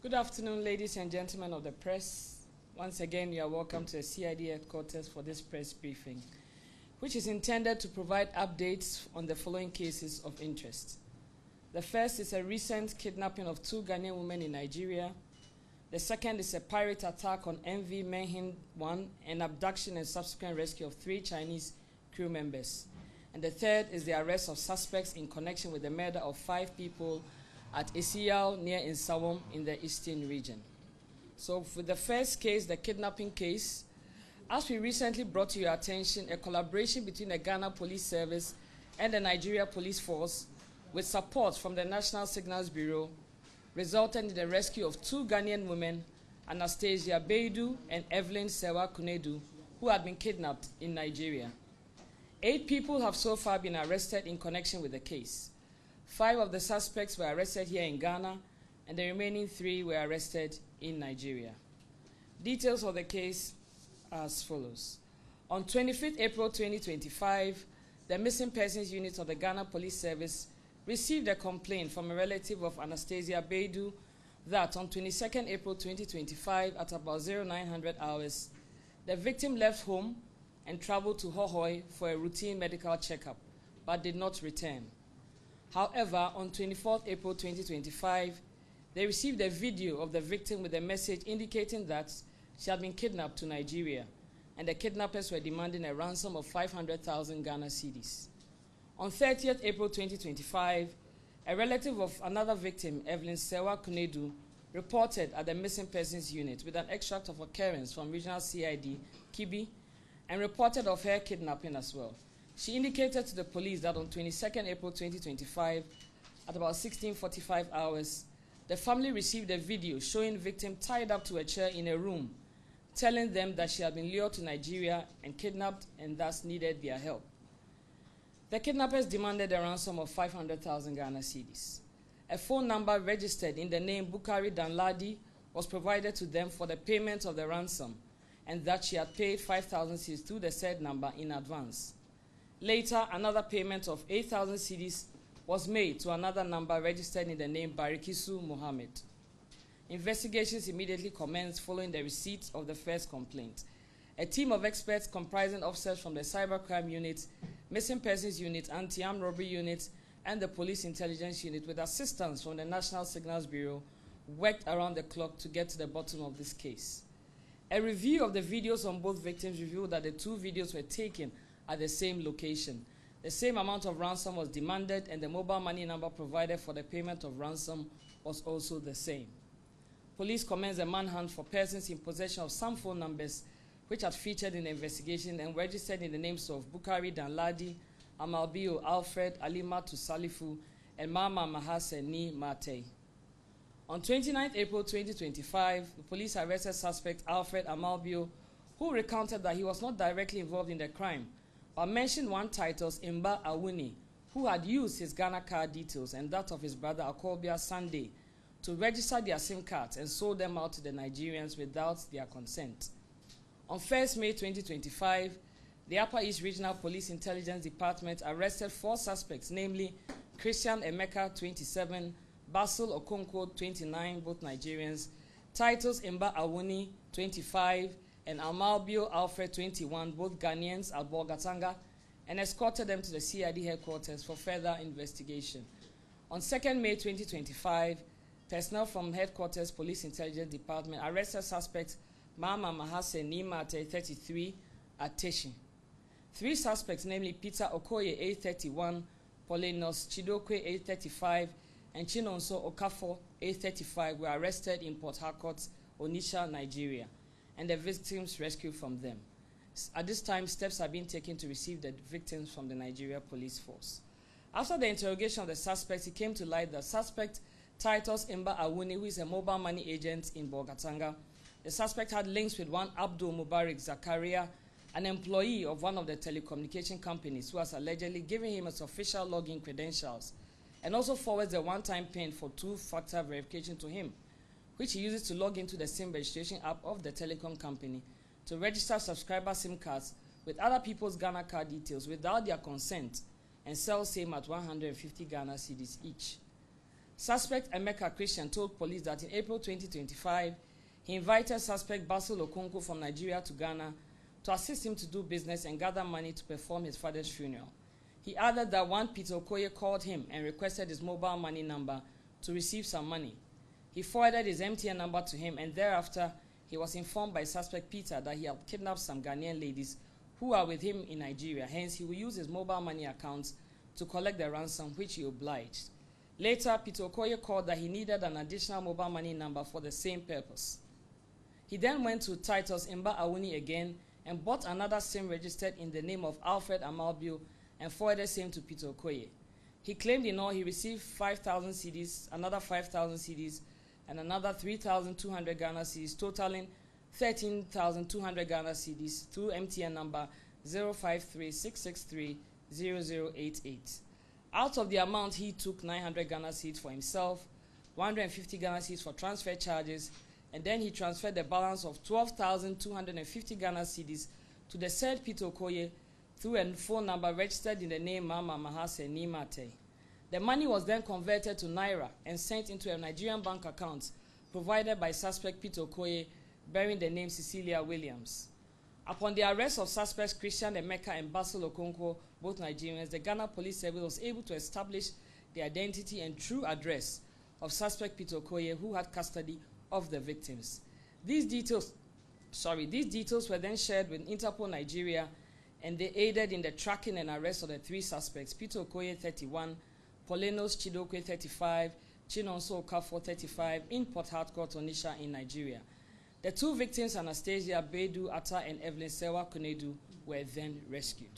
Good afternoon, ladies and gentlemen of the press. Once again, you are welcome to the CID headquarters for this press briefing, which is intended to provide updates on the following cases of interest. The first is a recent kidnapping of 2 Ghanaian women in Nigeria. The second is a pirate attack on MV Menhin 1 and abduction and subsequent rescue of 3 Chinese crew members. And the third is the arrest of suspects in connection with the murder of 5 people at Isiao near Insawam in the eastern region. So for the first case, the kidnapping case, as we recently brought to your attention, a collaboration between the Ghana Police Service and the Nigeria Police Force with support from the National Signals Bureau resulted in the rescue of 2 Ghanaian women, Anastasia Beidu and Evelyn Sewa Kunedu, who had been kidnapped in Nigeria. 8 people have so far been arrested in connection with the case. 5 of the suspects were arrested here in Ghana, and the remaining 3 were arrested in Nigeria. Details of the case as follows. On 25th April 2025, the Missing Persons Unit of the Ghana Police Service received a complaint from a relative of Anastasia Beidu that on 22nd April 2025 at about 0900 hours, the victim left home and traveled to Hohoi for a routine medical checkup, but did not return. However, on 24th April 2025, they received a video of the victim with a message indicating that she had been kidnapped to Nigeria, and the kidnappers were demanding a ransom of 500,000 Ghana cedis. On 30th April 2025, a relative of another victim, Evelyn Sewa Kunedu, reported at the Missing Persons Unit with an extract of occurrence from Regional CID Kibi and reported of her kidnapping as well. She indicated to the police that on 22nd April 2025, at about 16:45 hours, the family received a video showing victim tied up to a chair in a room, telling them that she had been lured to Nigeria and kidnapped and thus needed their help. The kidnappers demanded a ransom of 500,000 Ghana cedis. A phone number registered in the name Bukari Danladi was provided to them for the payment of the ransom, and that she had paid 5,000 cedis through the said number in advance. Later, another payment of 8,000 cedis was made to another number registered in the name Barikisu Mohammed. Investigations immediately commenced following the receipt of the first complaint. A team of experts comprising officers from the Cybercrime Unit, Missing Persons Unit, Anti-Armed Robbery Unit, and the Police Intelligence Unit, with assistance from the National Signals Bureau, worked around the clock to get to the bottom of this case. A review of the videos on both victims revealed that the 2 videos were taken at the same location. The same amount of ransom was demanded, and the mobile money number provided for the payment of ransom was also the same. Police commenced a manhunt for persons in possession of some phone numbers which had featured in the investigation and registered in the names of Bukari Danladi, Amalbio Alfred, Alima Tusalifu, and Mama Mahaseni Mate. On 29th April 2025, the police arrested suspect Alfred Amalbio, who recounted that he was not directly involved in the crime, but mentioned one titles Imba Awuni, who had used his Ghana card details and that of his brother Akobia Sunday to register their SIM cards and sold them out to the Nigerians without their consent. On 1st May 2025, the Upper East Regional Police Intelligence Department arrested 4 suspects, namely Christian Emeka, 27, Basil Okonkwo, 29, both Nigerians, titles Imba Awuni, 25, and Amalbio Alfred, 21, both Ghanaians, at Bolgatanga, and escorted them to the CID headquarters for further investigation. On 2nd May 2025, personnel from Headquarters Police Intelligence Department arrested suspects Mama Mahase Nimate, 33, at Teshi. 3 suspects, namely Peter Okoye, age 31, Polinos Chidokwe, age 35, and Chinonso Okafo, age 35, were arrested in Port Harcourt, Onitsha, Nigeria, and the victims rescued from them. At this time, steps are being taken to receive the victims from the Nigeria Police Force. After the interrogation of the suspects, it came to light that suspect titles Imba Awuni, who is a mobile money agent in Bolgatanga. The suspect had links with one Abdul Mubarak Zakaria, an employee of one of the telecommunication companies, who has allegedly given him his official login credentials and also forwards a one-time PIN for 2-factor verification to him, which he uses to log into the SIM registration app of the telecom company to register subscriber SIM cards with other people's Ghana card details without their consent and sell same at 150 Ghana cedis each. Suspect Emeka Christian told police that in April 2025, he invited suspect Basil Okonkwo from Nigeria to Ghana to assist him to do business and gather money to perform his father's funeral. He added that one Peter Okoye called him and requested his mobile money number to receive some money. He forwarded his MTN number to him, and thereafter he was informed by suspect Peter that he had kidnapped some Ghanaian ladies who are with him in Nigeria. Hence, he will use his mobile money accounts to collect the ransom, which he obliged. Later, Peter Okoye called that he needed an additional mobile money number for the same purpose. He then went to Titus Imba Awuni again and bought another SIM registered in the name of Alfred Amalbio and forwarded same to Peter Okoye. He claimed in all he received 5,000 cedis, another 5,000 cedis, and another 3,200 Ghana cedis, totaling 13,200 Ghana cedis through MTN number 053-663-0088. Out of the amount, he took 900 Ghana cedis for himself, 150 Ghana cedis for transfer charges, and then he transferred the balance of 12,250 Ghana cedis to the said Peter Okoye through a phone number registered in the name Mama Mahase Nimate. The money was then converted to Naira and sent into a Nigerian bank account provided by suspect Peter Okoye, bearing the name Cecilia Williams. Upon the arrest of suspects Christian Emeka and Basil Okonkwo, both Nigerians, the Ghana Police Service was able to establish the identity and true address of suspect Peter Okoye, who had custody of the victims. These details were then shared with Interpol Nigeria, and they aided in the tracking and arrest of the three suspects: Peter Okoye, 31, Polinos Chidokwe, 35, Chinonso Okafor, 35, in Port Harcourt, Onitsha, in Nigeria. The two victims, Anastasia Bedu Atta and Evelyn Sewa Konedu, were then rescued.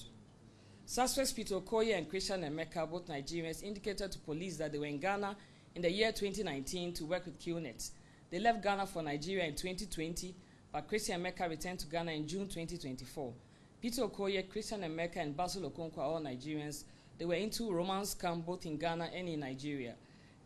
Suspects Peter Okoye and Christian Emeka, both Nigerians, indicated to police that they were in Ghana in the year 2019 to work with QNet. They left Ghana for Nigeria in 2020, but Christian Emeka returned to Ghana in June 2024. Peter Okoye, Christian Emeka, and Basil Okonkwo are all Nigerians. They were into romance scam both in Ghana and in Nigeria.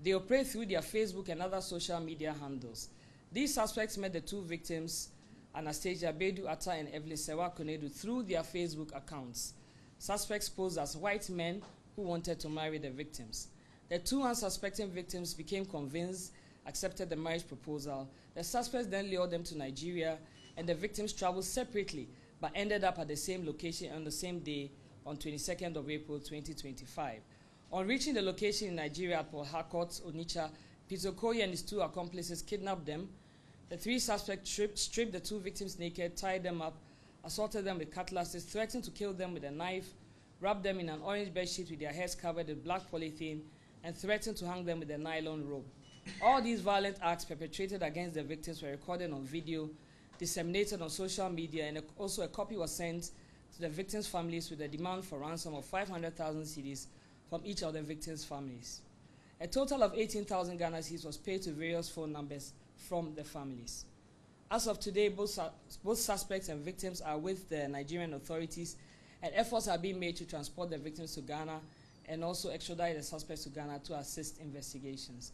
They operate through their Facebook and other social media handles. These suspects met the two victims, Anastasia Bedu Atta and Evelyn Sewa Konedu, through their Facebook accounts. Suspects posed as white men who wanted to marry the victims. The two unsuspecting victims became convinced, accepted the marriage proposal. The suspects then lured them to Nigeria, and the victims traveled separately but ended up at the same location on the same day on 22nd of April 2025. On reaching the location in Nigeria at Port Harcourt, Onitsha, Peter Okoye and his two accomplices kidnapped them. The three suspects stripped the two victims naked, tied them up, assaulted them with cutlasses, threatened to kill them with a knife, wrapped them in an orange bedsheet with their heads covered with black polythene, and threatened to hang them with a nylon rope. All these violent acts perpetrated against the victims were recorded on video, disseminated on social media, and also a copy was sent to the victims' families with a demand for ransom of 500,000 cedis from each of the victims' families. A total of 18,000 Ghana cedis was paid to various phone numbers from the families. As of today, both suspects and victims are with the Nigerian authorities, and efforts are being made to transport the victims to Ghana and also extradite the suspects to Ghana to assist investigations.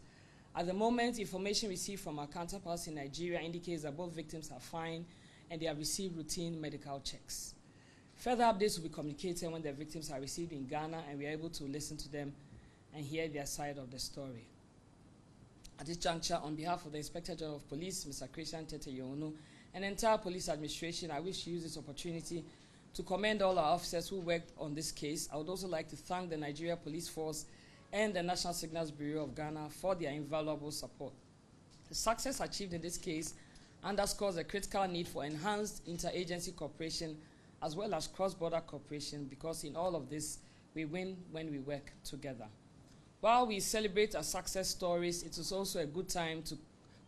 At the moment, information received from our counterparts in Nigeria indicates that both victims are fine and they have received routine medical checks. Further updates will be communicated when the victims are received in Ghana and we are able to listen to them and hear their side of the story. At this juncture, on behalf of the Inspector General of Police, Mr. Christian Tete Younu, and the entire police administration, I wish to use this opportunity to commend all our officers who worked on this case. I would also like to thank the Nigeria Police Force and the National Signals Bureau of Ghana for their invaluable support. The success achieved in this case underscores the critical need for enhanced interagency cooperation as well as cross-border cooperation, because in all of this, we win when we work together. While we celebrate our success stories, it is also a good time to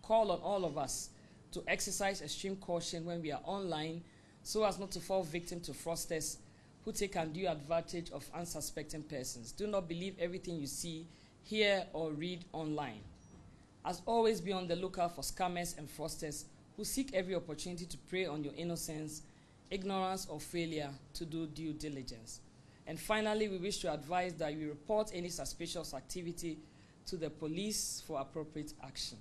call on all of us to exercise extreme caution when we are online so as not to fall victim to fraudsters who take undue advantage of unsuspecting persons. Do not believe everything you see, hear, or read online. As always, be on the lookout for scammers and fraudsters who seek every opportunity to prey on your innocence, ignorance, or failure to do due diligence. And finally, we wish to advise that you report any suspicious activity to the police for appropriate action.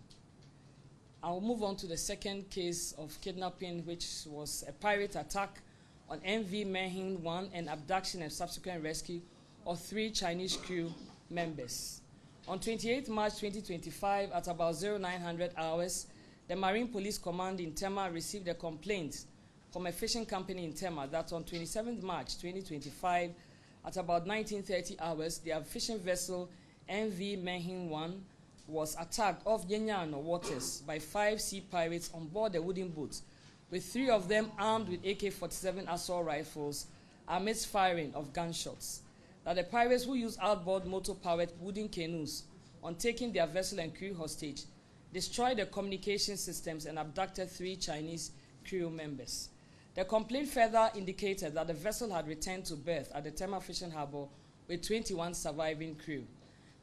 I will move on to the second case of kidnapping, which was a pirate attack on MV Mehin 1 and abduction and subsequent rescue of 3 Chinese crew members. On 28 March 2025, at about 0900 hours, the Marine Police Command in Tema received a complaint from a fishing company in Tema that on 27 March 2025, at about 1930 hours, their fishing vessel MV Menhin 1 was attacked off Yenyano waters by 5 sea pirates on board a wooden boat, with 3 of them armed with AK-47 assault rifles amidst firing of gunshots. That the pirates, who used outboard motor-powered wooden canoes on taking their vessel and crew hostage, destroyed the communication systems and abducted 3 Chinese crew members. The complaint further indicated that the vessel had returned to berth at the Tema Fishing Harbour with 21 surviving crew.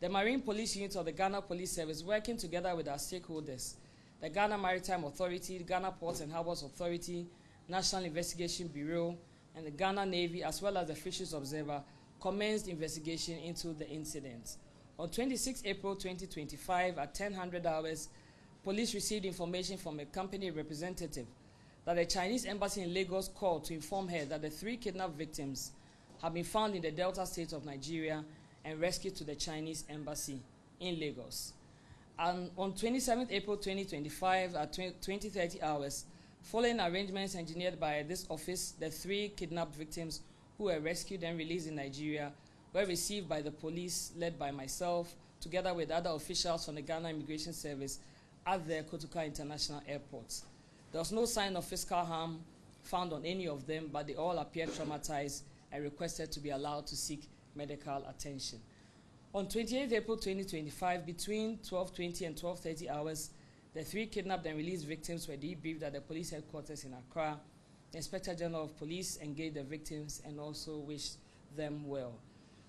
The Marine Police Unit of the Ghana Police Service, working together with our stakeholders, the Ghana Maritime Authority, the Ghana Ports and Harbours Authority, National Investigation Bureau, and the Ghana Navy, as well as the Fisheries Observer, commenced investigation into the incident. On 26 April 2025, at 1000 hours, police received information from a company representative that the Chinese embassy in Lagos called to inform her that the 3 kidnapped victims have been found in the Delta State of Nigeria and rescued to the Chinese embassy in Lagos. And on 27 April 2025, at 2030 hours, following arrangements engineered by this office, the 3 kidnapped victims who were rescued and released in Nigeria were received by the police, led by myself, together with other officials from the Ghana Immigration Service at the Kotoka International Airport. There was no sign of physical harm found on any of them, but they all appeared traumatized and requested to be allowed to seek medical attention. On 28 April 2025, between 12:20 and 12:30 hours, the 3 kidnapped and released victims were debriefed at the police headquarters in Accra. The Inspector General of Police engaged the victims and also wished them well.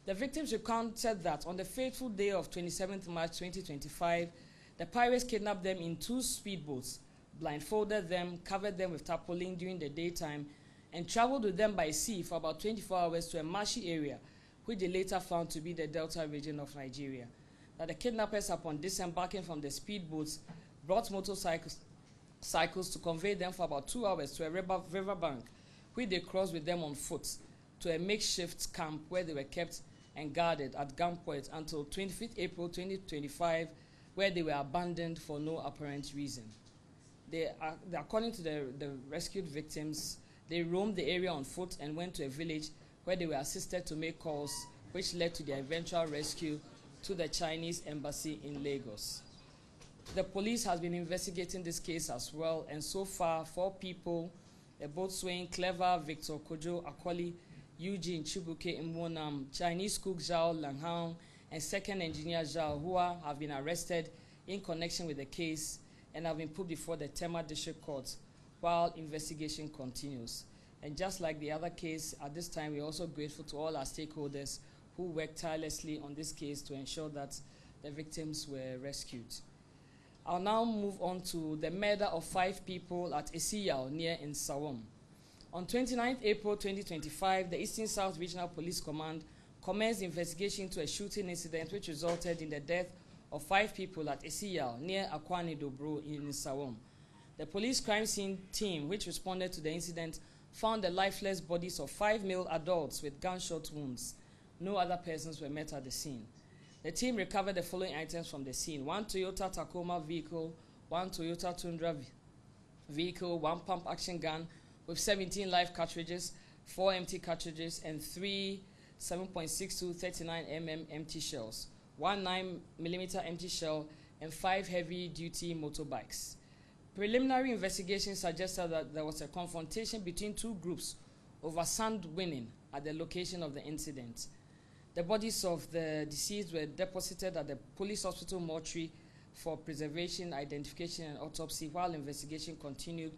The victims recounted that on the fateful day of 27 March 2025, the pirates kidnapped them in 2 speedboats, blindfolded them, covered them with tarpaulin during the daytime, and traveled with them by sea for about 24 hours to a marshy area, which they later found to be the Delta region of Nigeria. That the kidnappers, upon disembarking from the speedboats, brought motorcycles to convey them for about 2 hours to a riverbank, which they crossed with them on foot to a makeshift camp where they were kept and guarded at gunpoint until 25th April 2025, where they were abandoned for no apparent reason. According to the rescued victims, they roamed the area on foot and went to a village where they were assisted to make calls, which led to their eventual rescue to the Chinese embassy in Lagos. The police has been investigating this case as well, and so far 4 people, the boatswain Clever, Victor Kojo Akwali, Eugene Chibuke Mwonam, Chinese cook Zhao Langhang, and second engineer Zhao Hua, have been arrested in connection with the case and have been put before the Tema District Court while investigation continues. And just like the other case, at this time, we're also grateful to all our stakeholders who worked tirelessly on this case to ensure that the victims were rescued. I'll now move on to the murder of 5 people at Esiyao near Nsawam. On 29 April 2025, the Eastern South Regional Police Command commenced investigation into a shooting incident which resulted in the death of 5 people at Esiyao near Akwani Dobro in Nsawam. The police crime scene team, which responded to the incident, found the lifeless bodies of 5 male adults with gunshot wounds. No other persons were met at the scene. The team recovered the following items from the scene: 1 Toyota Tacoma vehicle, 1 Toyota Tundra vehicle, 1 pump action gun with 17 live cartridges, 4 empty cartridges, and 3 7.62 39mm empty shells, 1 9mm empty shell, and 5 heavy-duty motorbikes. Preliminary investigation suggested that there was a confrontation between 2 groups over sand winning at the location of the incident. The bodies of the deceased were deposited at the police hospital mortuary for preservation, identification, and autopsy while investigation continued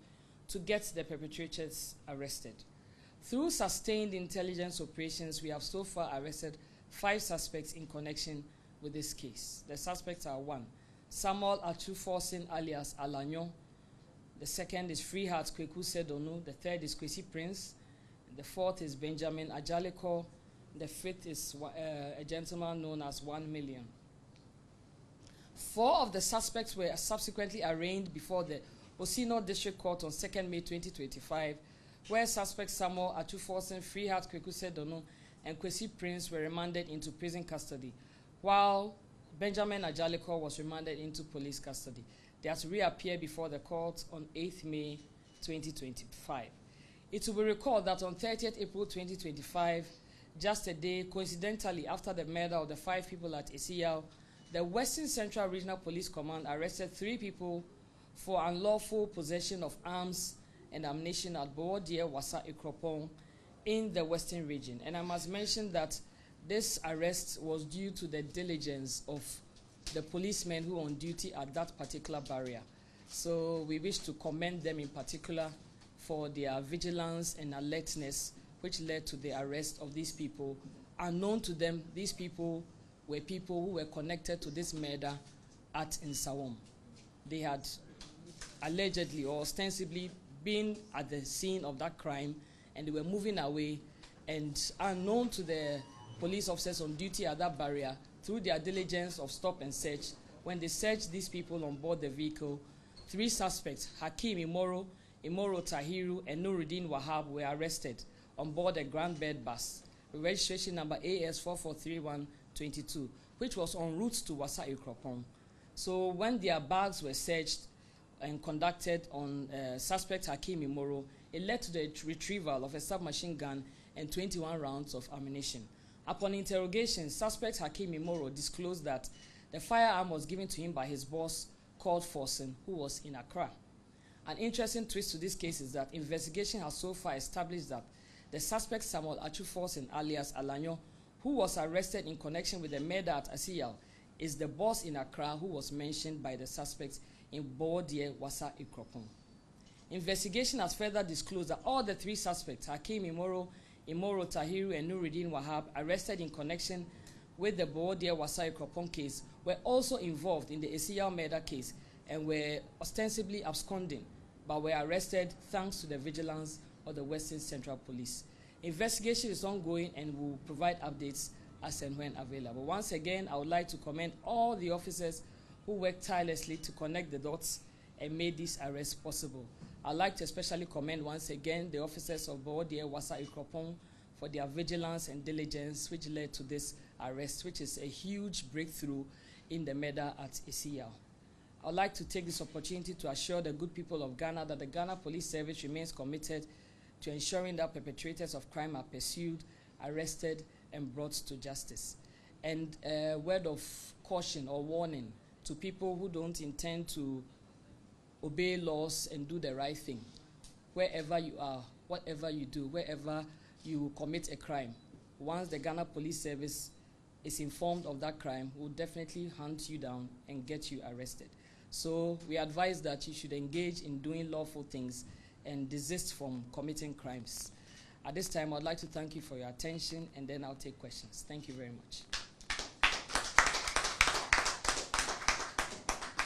to get the perpetrators arrested. Through sustained intelligence operations, we have so far arrested 5 suspects in connection with this case. The suspects are: 1, Samuel Achuforsin alias Alanyo. The second is Freeheart Kweku Sedonu. The third is Kwesi Prince. The fourth is Benjamin Ajaleko. The fifth is a gentleman known as 1 Million. 4 of the suspects were subsequently arraigned before the Osino District Court on 2nd May 2025, where suspects Samuel Achuforsin, Freeheart Kweku Sedonu, and Kwesi Prince were remanded into prison custody, while Benjamin Ajaliko was remanded into police custody. They are to reappear before the court on 8th May 2025. It will be recalled that on 30th April 2025, just a day coincidentally after the murder of the 5 people at Isiyao, the Western Central Regional Police Command arrested 3 people for unlawful possession of arms and ammunition at Boodie Wasa Ikropong in the Western region. And I must mention that this arrest was due to the diligence of the policemen who were on duty at that particular barrier. So we wish to commend them in particular for their vigilance and alertness, which led to the arrest of these people. Unknown to them, these people were people who were connected to this murder at Nsawam. They had allegedly or ostensibly been at the scene of that crime, and they were moving away, and unknown to the police officers on duty at that barrier, through their diligence of stop and search, when they searched these people on board the vehicle, 3 suspects, Hakim Imoro Tahiru, and Nuruddin Wahab, were arrested on board a Grand Bed bus, registration number AS443122, which was en route to Wasa Ikropong. So when their bags were searched and conducted on suspect Hakim Imoro, it led to the retrieval of a submachine gun and 21 rounds of ammunition. Upon interrogation, suspect Hakim Imoro disclosed that the firearm was given to him by his boss, called Forsen, who was in Accra. An interesting twist to this case is that investigation has so far established that the suspect Samuel Achu Forsen, alias Alanyo, who was arrested in connection with the murder at Isiyao, is the boss in Accra who was mentioned by the suspects in Boodie Wasa Ikropong. Investigation has further disclosed that all the 3 suspects, Hakim Imoro Tahiru, and Nuruddin Wahab, arrested in connection with the Boodie Wasa Ikropong case, were also involved in the Isiyao murder case and were ostensibly absconding, but were arrested thanks to the vigilance of the Western Central Police. Investigation is ongoing and will provide updates as and when available. Once again, I would like to commend all the officers who worked tirelessly to connect the dots and made this arrest possible. I'd like to especially commend once again the officers of Boodie Wasa Ikropong for their vigilance and diligence, which led to this arrest, which is a huge breakthrough in the murder at Isiyao. I'd like to take this opportunity to assure the good people of Ghana that the Ghana Police Service remains committed to ensuring that perpetrators of crime are pursued, arrested, and brought to justice. And a word of caution or warning to people who don't intend to obey laws and do the right thing. Wherever you are, whatever you do, wherever you commit a crime, once the Ghana Police Service is informed of that crime, will definitely hunt you down and get you arrested. So we advise that you should engage in doing lawful things and desist from committing crimes. At this time, I'd like to thank you for your attention, and then I'll take questions. Thank you very much.